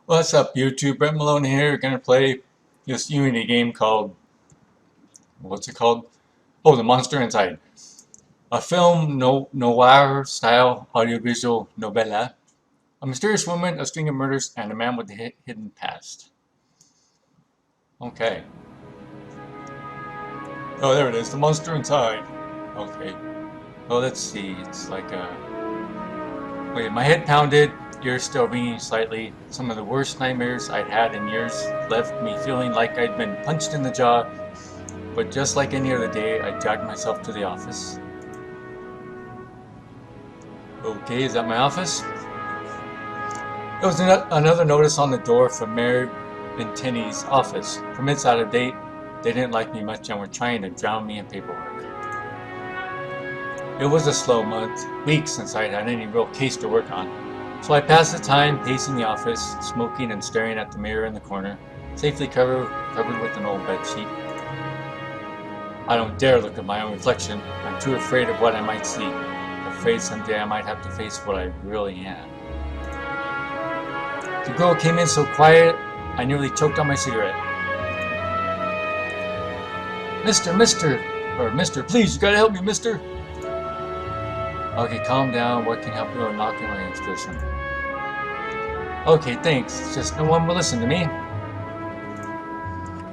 What's up, YouTube? Brett Malone here. Gonna play this Unity game called, what's it called? Oh, The Monster Inside. A film noir style audiovisual novella. A mysterious woman, a string of murders, and a man with a hidden past. Okay. Oh, there it is. The Monster Inside. Okay. Oh, let's see. It's like a. Wait, my head pounded, ears still ringing slightly. Some of the worst nightmares I'd had in years left me feeling like I'd been punched in the jaw. But just like any other day, I dragged myself to the office. Okay, is that my office? There was another notice on the door from Mayor Bentini's office. Permits out of date. They didn't like me much and were trying to drown me in paperwork. It was a slow month, weeks since I'd had any real case to work on. So I passed the time pacing the office, smoking and staring at the mirror in the corner, safely covered with an old bed sheet. I don't dare look at my own reflection. I'm too afraid of what I might see. Afraid someday I might have to face what I really am. The girl came in so quiet, I nearly choked on my cigarette. Mister, please, you gotta help me, mister. Okay, calm down. What can help you? I'm knocking my hands listen. Okay, thanks. It's just no one will listen to me.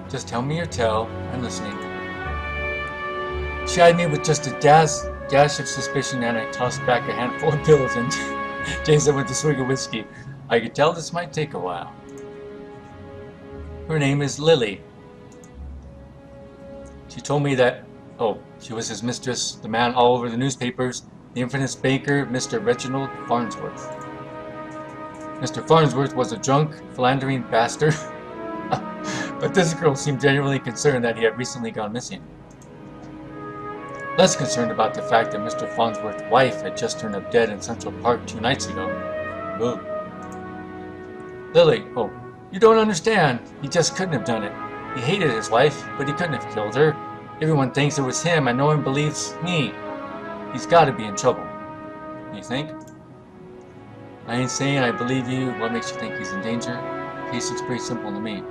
Just tell me your tell. I'm listening. She eyed me with just a dash of suspicion, and I tossed back a handful of pills and chased them with a swig of whiskey. I could tell this might take a while. Her name is Lily. She told me that, she was his mistress, the man all over the newspapers, the infamous banker, Mr. Reginald Farnsworth. Mr. Farnsworth was a drunk, philandering bastard, but this girl seemed genuinely concerned that he had recently gone missing. Less concerned about the fact that Mr. Farnsworth's wife had just turned up dead in Central Park 2 nights ago. Ooh. Lily, you don't understand. He just couldn't have done it. He hated his wife, but he couldn't have killed her. Everyone thinks it was him, and no one believes me. He's got to be in trouble. You think? I ain't saying I believe you. What makes you think he's in danger? The case looks pretty simple to me.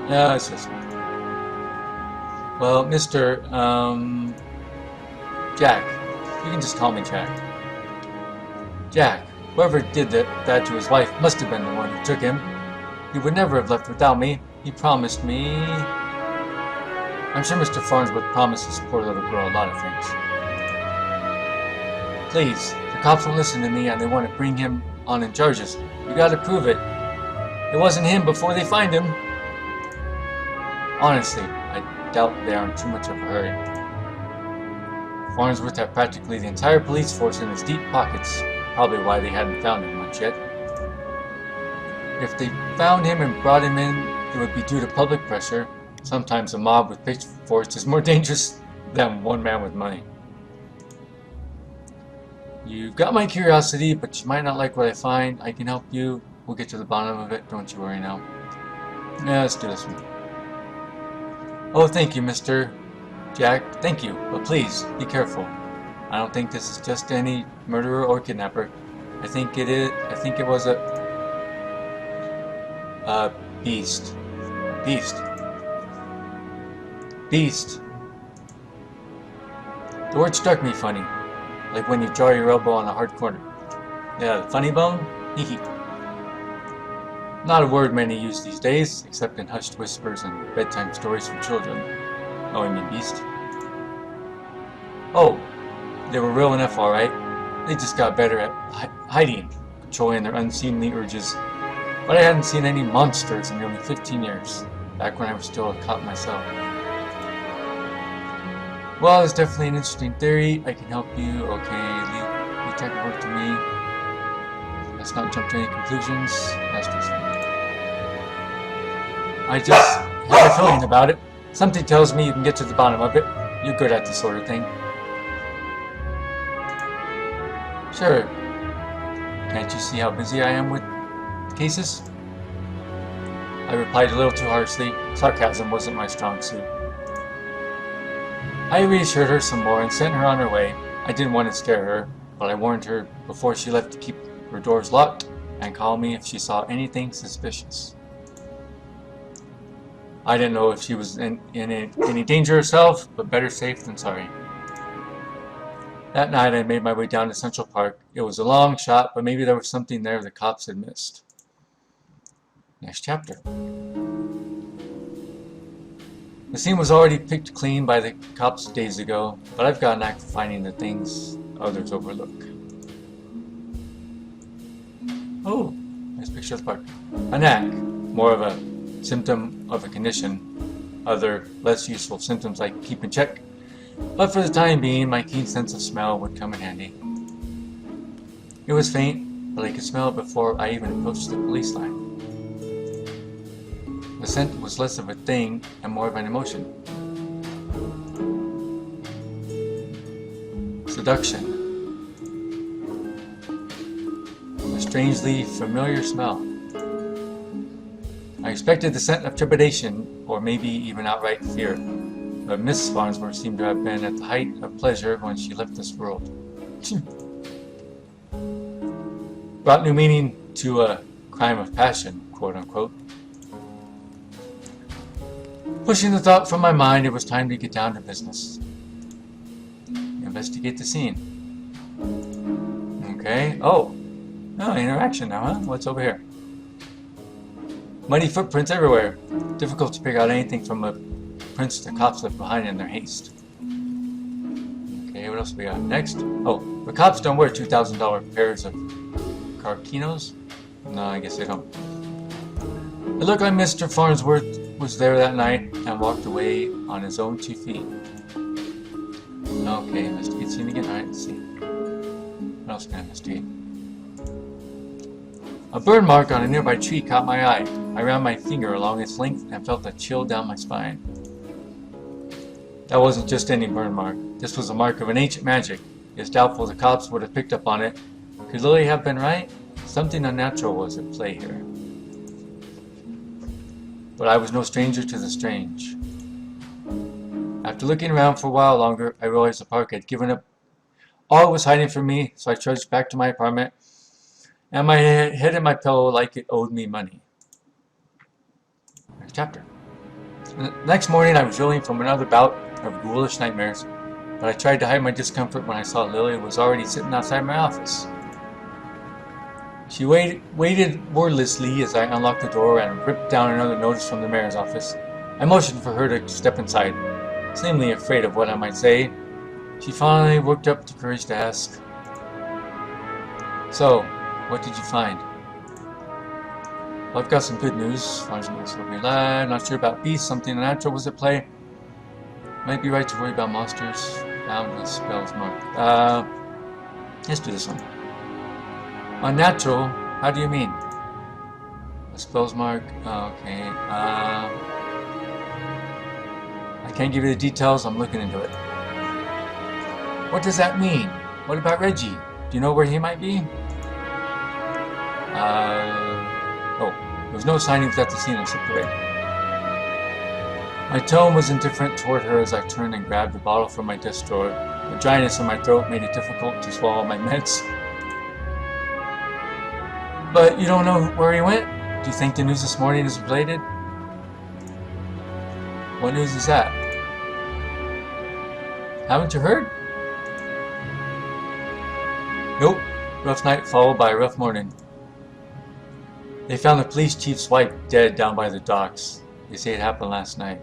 Yeah, it's just... Well, Mr. Jack. You can just call me Jack. Jack. Whoever did that to his wife must have been the one who took him. He would never have left without me. He promised me... I'm sure Mr. Farnsworth promised his poor little girl a lot of things. Please, the cops won't listen to me and they want to bring him on in charges. You gotta prove it. It wasn't him before they find him. Honestly, I doubt they are in too much of a hurry. Farnsworth had practically the entire police force in his deep pockets. Probably why they hadn't found him much yet. If they found him and brought him in, it would be due to public pressure. Sometimes a mob with pitchforks is more dangerous than one man with money. You've got my curiosity, but you might not like what I find. I can help you. We'll get to the bottom of it. Don't you worry now. Yeah, let's do this one. Oh, thank you, Mr. Jack. Thank you, but please, be careful. I don't think this is just any murderer or kidnapper. I think it was a beast. Beast. The word struck me funny, like when you draw your elbow on a hard corner. Yeah, funny bone? Hee. Not a word many use these days, except in hushed whispers and bedtime stories for children. Oh, I mean beast. Oh, they were real enough, alright. They just got better at hiding, controlling their unseemly urges. But I hadn't seen any monsters in nearly 15 years, back when I was still a cop myself. Well, it's definitely an interesting theory. I can help you. Okay, leave detective work to me. Let's not jump to any conclusions. That's just me. I just have a feeling about it. Something tells me you can get to the bottom of it. You're good at this sort of thing. Sure. Can't you see how busy I am with cases? I replied a little too harshly. Sarcasm wasn't my strong suit. I reassured her some more and sent her on her way. I didn't want to scare her, but I warned her before she left to keep her doors locked. and call me if she saw anything suspicious. I didn't know if she was in any danger herself, but better safe than sorry. That night I made my way down to Central Park. It was a long shot, but maybe there was something there the cops had missed. Next chapter. The scene was already picked clean by the cops days ago, but I've got a knack for finding the things others overlook. Oh, nice picture of the park. A knack, more of a symptom of a condition. Other, less useful symptoms like keep in check. But for the time being, my keen sense of smell would come in handy. It was faint, but I could smell it before I even approached the police line. The scent was less of a thing and more of an emotion. Seduction. A strangely familiar smell. I expected the scent of trepidation, or maybe even outright fear, but Miss Farnsworth seemed to have been at the height of pleasure when she left this world. Brought new meaning to a crime of passion, quote-unquote. Pushing the thought from my mind, it was time to get down to business. Investigate the scene. Okay. Oh, interaction now, huh? What's over here? Muddy footprints everywhere. Difficult to pick out anything from the prints the cops left behind in their haste. Okay, what else we got? Next. Oh, the cops don't wear $2,000 pairs of Carquinos? No, I guess they don't. It looked like Mr. Farnsworth was there that night and walked away on his own 2 feet. Okay, investigate scene again. Alright, let's see. What else can I investigate? A burn mark on a nearby tree caught my eye. I ran my finger along its length and felt a chill down my spine. That wasn't just any burn mark. This was a mark of an ancient magic. It's doubtful the cops would have picked up on it. Could Lily have been right? Something unnatural was at play here. But I was no stranger to the strange. After looking around for a while longer, I realized the park had given up all it was hiding from me, so I trudged back to my apartment and my head in my pillow like it owed me money. Next chapter. The next morning I was reeling from another bout of ghoulish nightmares, but I tried to hide my discomfort when I saw Lily was already sitting outside my office. She waited wordlessly as I unlocked the door and ripped down another notice from the mayor's office. I motioned for her to step inside, seemingly afraid of what I might say. She finally worked up the courage to ask, "So, what did you find?" "Well, I've got some good news." Farnsworth told me, "Not sure about beasts. Something unnatural was at play. Might be right to worry about monsters. Found with spells marked. Let's do this one. Unnatural? How do you mean?" "A spells mark? Okay. I can't give you the details. I'm looking into it." "What does that mean? What about Reggie? Do you know where he might be?" Oh, there was no sign he was at the scene and slipped away. My tone was indifferent toward her as I turned and grabbed the bottle from my desk drawer. The dryness in my throat made it difficult to swallow my meds. "But you don't know where he went? Do you think the news this morning is related?" "What news is that?" "Haven't you heard?" "Nope. Rough night followed by a rough morning. They found the police chief's wife dead down by the docks. They say it happened last night."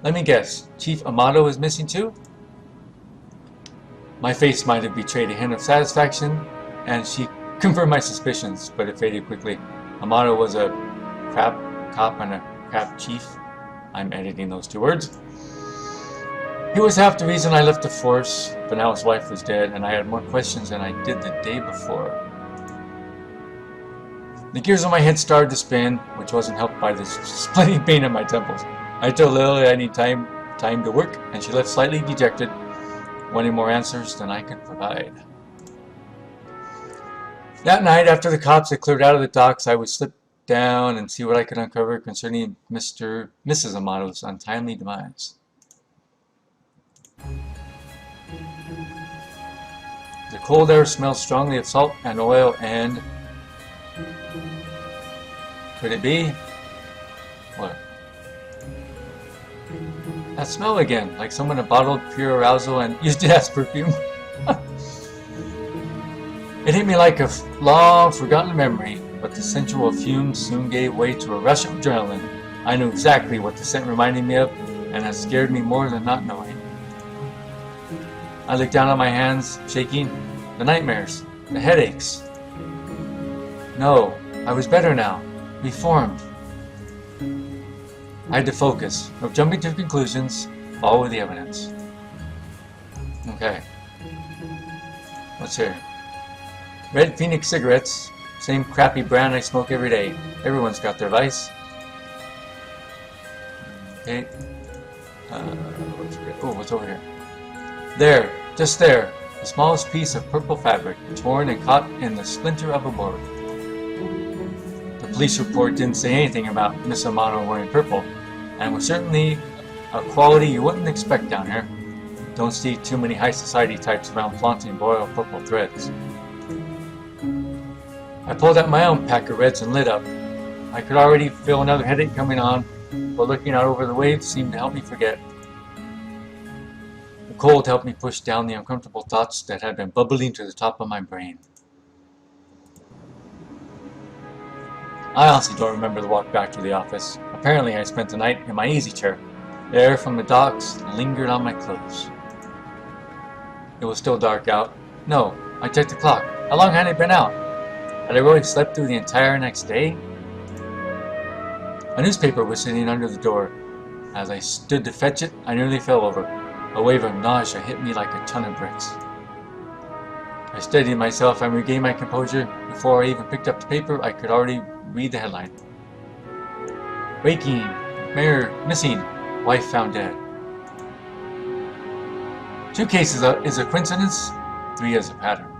"Let me guess. Chief Amato is missing too?" My face might have betrayed a hint of satisfaction, and she confirmed my suspicions, but it faded quickly. Amato was a crap cop and a crap chief. I'm editing those 2 words. He was half the reason I left the force, but now his wife was dead, and I had more questions than I did the day before. The gears on my head started to spin, which wasn't helped by the splitting pain in my temples. I told Lily I need time to work, and she left slightly dejected, wanting more answers than I could provide. That night, after the cops had cleared out of the docks, I would slip down and see what I could uncover concerning Mrs. Amato's untimely demise. The cold air smelled strongly of salt and oil and Could it be? What? That smell again, like someone had bottled pure arousal and used it as perfume. It hit me like a long forgotten memory, but the sensual fumes soon gave way to a rush of adrenaline. I knew exactly what the scent reminded me of, and it scared me more than not knowing. I looked down at my hands, shaking. The nightmares, the headaches. No, I was better now, reformed. I had to focus, no jumping to conclusions, follow the evidence. Okay. What's here? Red Phoenix cigarettes, same crappy brand I smoke every day. Everyone's got their vice. Okay. What's over here? There, just there, the smallest piece of purple fabric, torn and caught in the splinter of a board. The police report didn't say anything about Miss Amano wearing purple, and was certainly a quality you wouldn't expect down here. Don't see too many high society types around flaunting royal purple threads. I pulled out my own pack of reds and lit up. I could already feel another headache coming on, but looking out over the waves seemed to help me forget. The cold helped me push down the uncomfortable thoughts that had been bubbling to the top of my brain. I honestly don't remember the walk back to the office. Apparently I spent the night in my easy chair. The air from the docks lingered on my clothes. It was still dark out. No, I checked the clock. How long had it been out? Had I really slept through the entire next day? A newspaper was sitting under the door. As I stood to fetch it, I nearly fell over. A wave of nausea hit me like a ton of bricks. I steadied myself and regained my composure. Before I even picked up the paper, I could already read the headline. Waking, mayor missing, wife found dead. 2 cases is a coincidence, 3 is a pattern.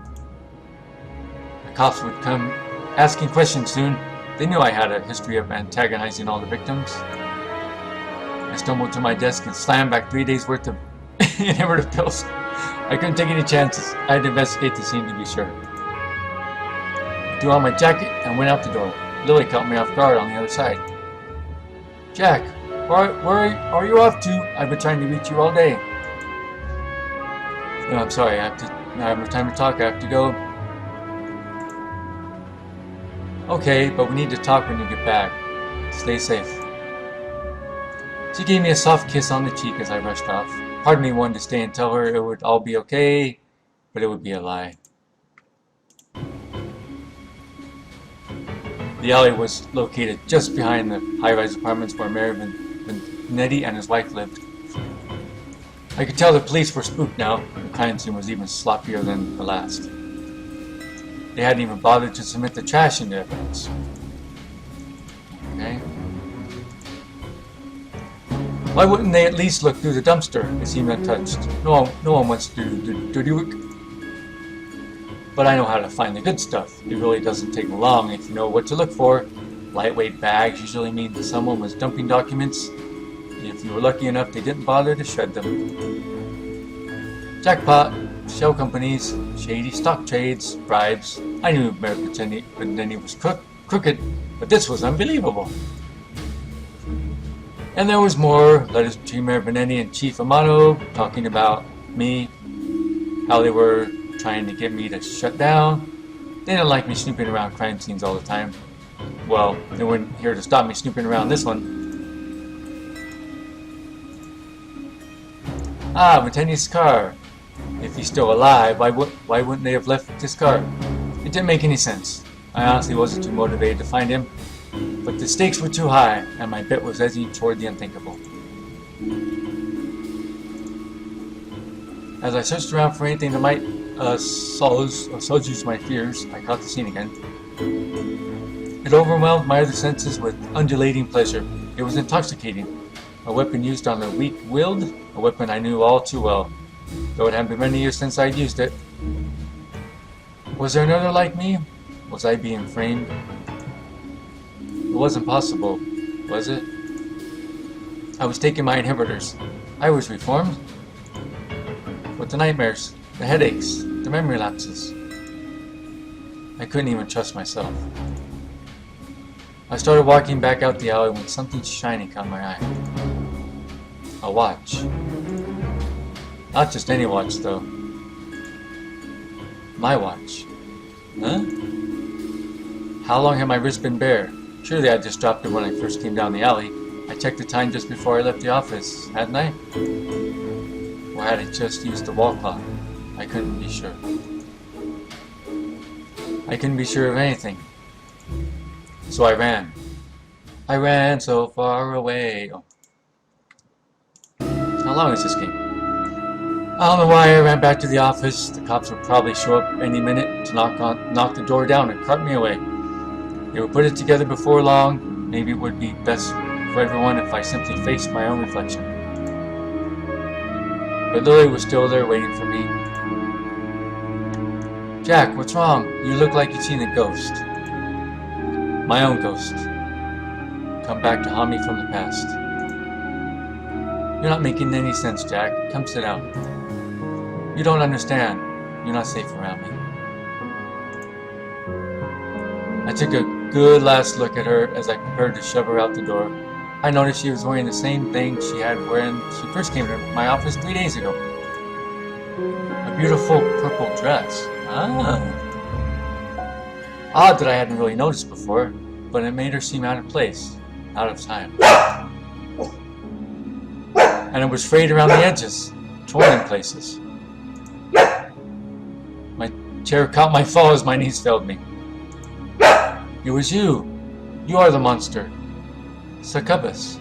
The cops would come asking questions soon. They knew I had a history of antagonizing all the victims. I stumbled to my desk and slammed back 3 days worth of inhibitive pills. I couldn't take any chances. I had to investigate the scene to be sure. I threw on my jacket and went out the door. Lily caught me off guard on the other side. Jack, where are you off to? I've been trying to reach you all day. No, I'm sorry. I have no time to talk. I have to go. Okay, but we need to talk when you get back. Stay safe. She gave me a soft kiss on the cheek as I rushed off. Part of me wanted to stay and tell her it would all be okay, but it would be a lie. The alley was located just behind the high-rise apartments where Mayor Benetti and his wife lived. I could tell the police were spooked now. The crime scene was even sloppier than the last. They hadn't even bothered to submit the trash into evidence. Okay. Why wouldn't they at least look through the dumpster? It seemed untouched. No one wants to do the dirty work. But I know how to find the good stuff. It really doesn't take long if you know what to look for. Lightweight bags usually mean that someone was dumping documents. If you were lucky enough, they didn't bother to shred them. Jackpot, shell companies, shady stock trades, bribes. I knew Mayor Benetti was crooked, but this was unbelievable. And there was more letters between Mayor Benetti and Chief Amano talking about me, how they were trying to get me to shut down. They didn't like me snooping around crime scenes all the time. Well, they weren't here to stop me snooping around this one. Ah, Bettini's car. If he's still alive, why wouldn't they have left his car? It didn't make any sense. I honestly wasn't too motivated to find him, but the stakes were too high, and my bet was edging toward the unthinkable. As I searched around for anything that might assuage my fears, I caught the scene again. It overwhelmed my other senses with undulating pleasure. It was intoxicating. A weapon used on the weak-willed, a weapon I knew all too well, though it had been many years since I'd used it. Was there another like me? Was I being framed? It wasn't possible, was it? I was taking my inhibitors. I was reformed. With the nightmares, the headaches, the memory lapses. I couldn't even trust myself. I started walking back out the alley when something shiny caught my eye. A watch. Not just any watch, though. My watch. Huh? How long had my wrist been bare? Surely I just dropped it when I first came down the alley. I checked the time just before I left the office, hadn't I? Or had I just used the wall clock? I couldn't be sure. I couldn't be sure of anything. So I ran. I ran so far away. Oh. How long is this game? I don't know why I ran back to the office. The cops would probably show up any minute to knock the door down and cart me away. They would put it together before long. Maybe it would be best for everyone if I simply faced my own reflection. But Lily was still there waiting for me. Jack, what's wrong? You look like you've seen a ghost. My own ghost. Come back to haunt me from the past. You're not making any sense, Jack. Come sit down. You don't understand. You're not safe around me. I took a good last look at her as I prepared to shove her out the door. I noticed she was wearing the same thing she had when she first came to my office 3 days ago. A beautiful purple dress. Ah. Odd that I hadn't really noticed before, but it made her seem out of place, out of time. And it was frayed around the edges, torn in places. My chair caught my fall as my knees failed me. It was you. You are the monster. Succubus.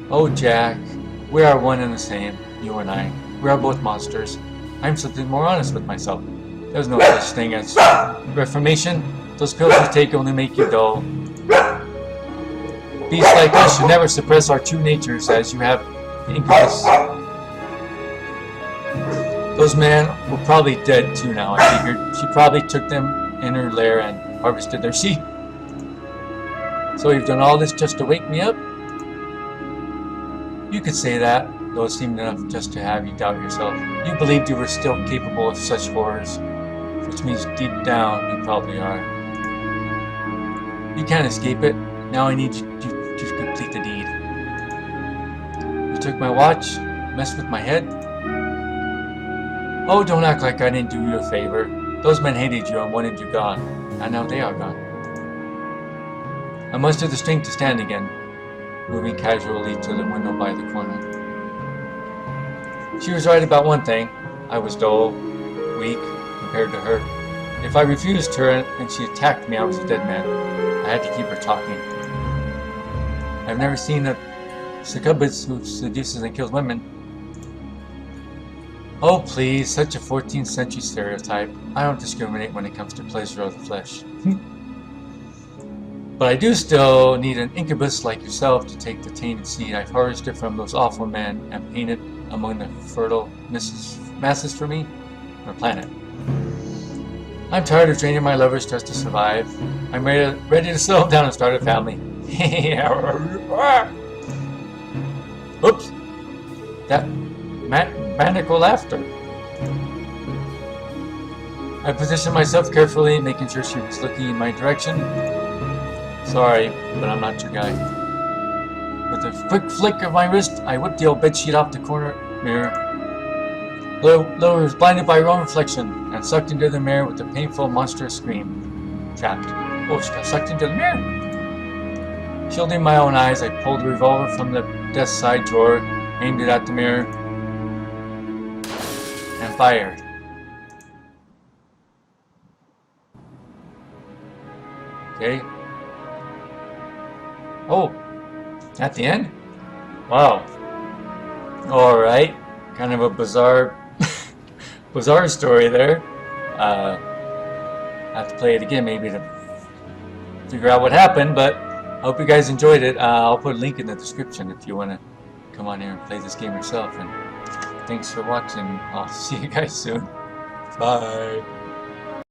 Oh, Jack. We are one and the same, you and I. We are both monsters. I'm simply more honest with myself. There's no such thing as reformation. Those pills you take only make you dull. Beasts like us should never suppress our true natures as you have the incubus. Those men were probably dead too now, I figured. She probably took them in her lair and harvested their seed. So you've done all this just to wake me up? You could say that, though it seemed enough just to have you doubt yourself. You believed you were still capable of such horrors, which means deep down you probably are. You can't escape it. Now I need you to complete the deed. You took my watch, messed with my head. Oh, don't act like I didn't do you a favor. Those men hated you and wanted you gone, and now they are gone. I mustered the strength to stand again, moving casually to the window by the corner. She was right about one thing. I was dull, weak, compared to her. If I refused her and she attacked me, I was a dead man. I had to keep her talking. I've never seen a succubus who seduces and kills women. Oh please, such a 14th century stereotype. I don't discriminate when it comes to pleasure of the flesh. But I do still need an incubus like yourself to take the tainted seed I've harvested from those awful men and painted among the fertile masses for me, or planet. I'm tired of draining my lovers just to survive. I'm ready to settle down and start a family. Oops! That maniacal laughter. I positioned myself carefully, making sure she was looking in my direction. Sorry, but I'm not your guy. With a quick flick of my wrist, I whipped the old bedsheet off the corner mirror. Lily was blinded by her own reflection and sucked into the mirror with a painful, monstrous scream. Trapped. Oh, she got sucked into the mirror. Shielding my own eyes, I pulled the revolver from the desk side drawer, aimed it at the mirror, and fired. Okay. Oh, at the end? Wow. Alright. Kind of a bizarre story there. I have to play it again maybe to figure out what happened, but I hope you guys enjoyed it. I'll put a link in the description if you want to come on here and play this game yourself. And thanks for watching. I'll see you guys soon. Bye.